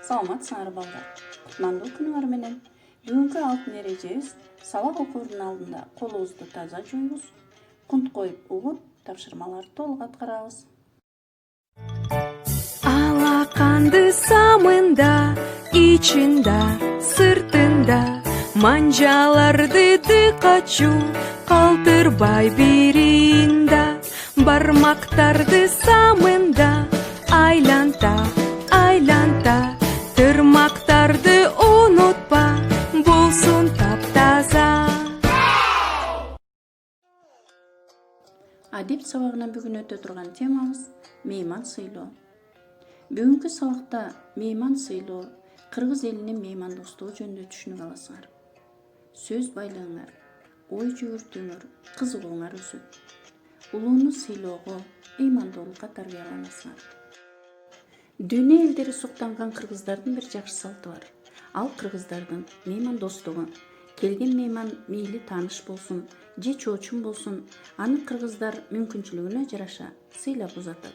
Саламатсыңар балдар. Кутмандуу күнүңөр менен. Бүгүнкү алтын эрежебиз сабак окуурдун алдында колубузду таза жуйбуз, кунт коюп угуп, тапшырмаларды толук аткарабыз. Алаканды самында, ичинда, сыртында, манжаларды качу, калтырбай биринда, бармактарды самында, айланта, тырмактарды унутпа, болсун таптаза. Адеп сабагынан бүгүн өтө турган темабыз мейман сыйлоо. Бүгүнкү сабакта мейман сыйлоо, кыргыз элинин меймандостугу жөнүндө түшүнүк аласыңар. Сөз байлыгыңар, ой жүгүртүүңөр, кызыгууңар өсөт. Улууну сыйлоого, меймандуулукка тарбияланасыңар. Дүйнө элдери суктанган кыргыздардын бир жакшы салты бар. Ал кыргыздардын меймандостугу. Келген мейман мейли тааныш болсун, же чоочун болсун, аны кыргыздар мүмкүнчүлүгүнө жараша сыйлап узатат.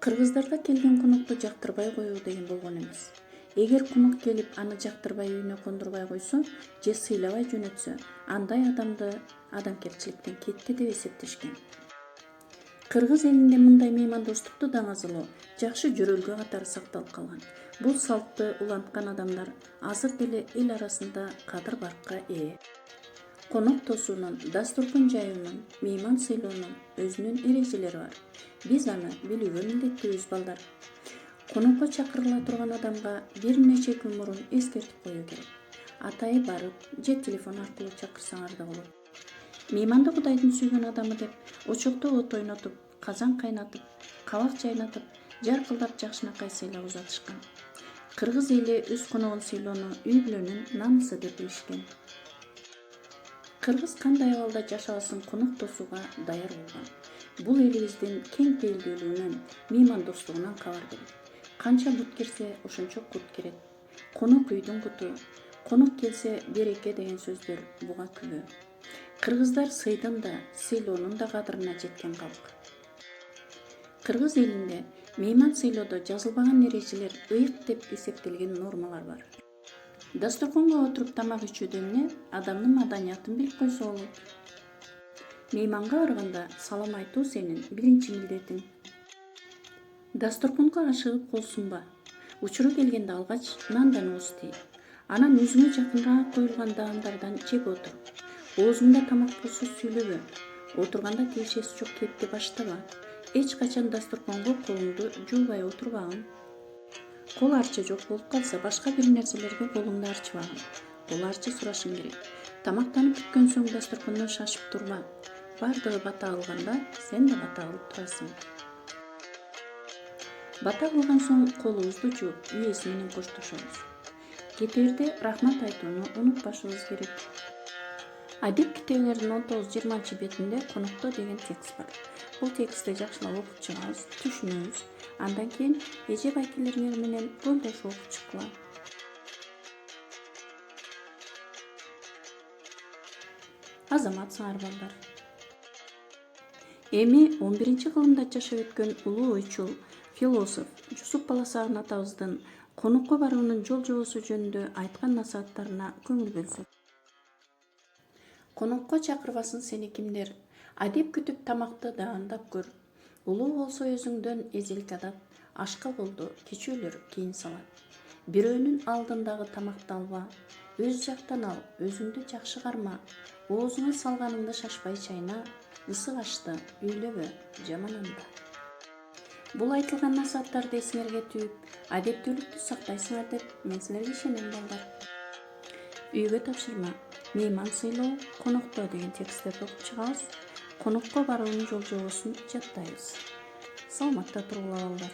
Кыргыздарда келген конокту жактырбай коюу деген болгон эмес. Эгер конок келип аны жактырбай үйүнө кондурбай койсо же сыйлабай жөнөтсө, андай адамды адамгерчиликтен кетти деп эсептешкен. Кыргыз элинде мындай меймандостукту даңазалоо жакшы жөрөлгө катары сакталып калган. Бул салтты уланткан адамдар азыр деле эл арасында кадыр баркка ээ. Конок тосуунун, дастуркан жаюунун, мейман сыйлоонун өзүнүн эрежелери бар. Биз аны билүүгө милдеттүүбүз балдар. Конокко чакырыла турган адамга бир нече күн мурун эскертип коюу керек. Атайы барып, же телефон аркылуу чакырсаңар да болот. Мейманды Кудайдын сүйгөн адамы деп очокто от ойнотуп, казан кайнатып, кабак чайнатып, жаркылдап жакшынакай сыйлап узатышкан. Кыргыз эли өз коногун сыйлоону үй бүлөнүн намысы деп билишкен. Кыргыз кандай абалда жашабасын конок тосууга даяр болгон. Бул элибиздин кең пейилдүүлүгүнөн, меймандостугунан кабар берет. Канча бут кирсе, ошончо кут кирет. Конок үйдүн куту, конок келсе береке деген сөздөр буга күбө. Кыргыздар сыйдын да, сыйлоонун да кадырына жеткен калк. Кыргыз элинде мейман сыйлоодо жазылбаган эрежелер ыйык деп эсептелген нормалар бар. Дастурканга отуруп тамак ичүүдөн эмне адамдын маданиятын билип койсо болот. Мейманга барганда салам айтуу сенин биринчи милдетиң. Дастурканга ашыгып кол сунба. Учуру келгенде алгач нандан ууз тий. Анан өзүңө жакыныраак коюлган даамдардан жеп отур. Оозуңда тамак болсо сүйлөбө. Отурганда тиешеси жок кепти баштаба. Эч качан дастурканга колуңду жуубай отурбагын. Кол арчы жок болуп калса, башка бир нерселерге колуңду арчыбагын. Кол арчы сурашың керек. Тамактанып бүткөн соң дастуркандан шашып турба. Бардыгы бата алганда, сен да бата алып турасың. Бата кылган соң колубузду жууп, үйеси менен коштошобуз. Кетээрде рахмат айтууну унутпашыбыз керек. Адеп китебелердин 19-20 бетинде конокто деген текст бар. Бул текстти жакшылап окуп чыгабыз, түшүнөбүз. Андан кийин эже байкелериңер менен бойлошуп окуп чыккыла. Азаматсыңар балдар. Эми 11-кылымда жашап өткөн улуу ойчул, философ Жусуп Баласагын атабыздын конокко баруунун жол жобосу жөнүндө айткан насааттарына көңүл бөлсөк. Конокко чакырбасын сени кимдер? Адеп күтүп тамакты даандап көр. Улуу болсо өзүңдөн эзелик адат, ашка болду кечүүлөр кийин салат. Бирөөнүн алдындагы тамакты алба, өз жактан ал, өзүңдү жакшы карма. Оозуңа салганыңды шашпай чайна, ысык ашты үйлөбө, жаман анда. Бул айтылган насааттарды эсиңерге түйүп, адептүүлүктү сактайсыңар деп мен силерге ишенем балдар. Үйгө тапшырма, мейман сыйлоо, конокто деген тексттерди окуп чыгабыз. Конокко баруунун жол жобосун жаттайбыз. Саламатта тургула балдар.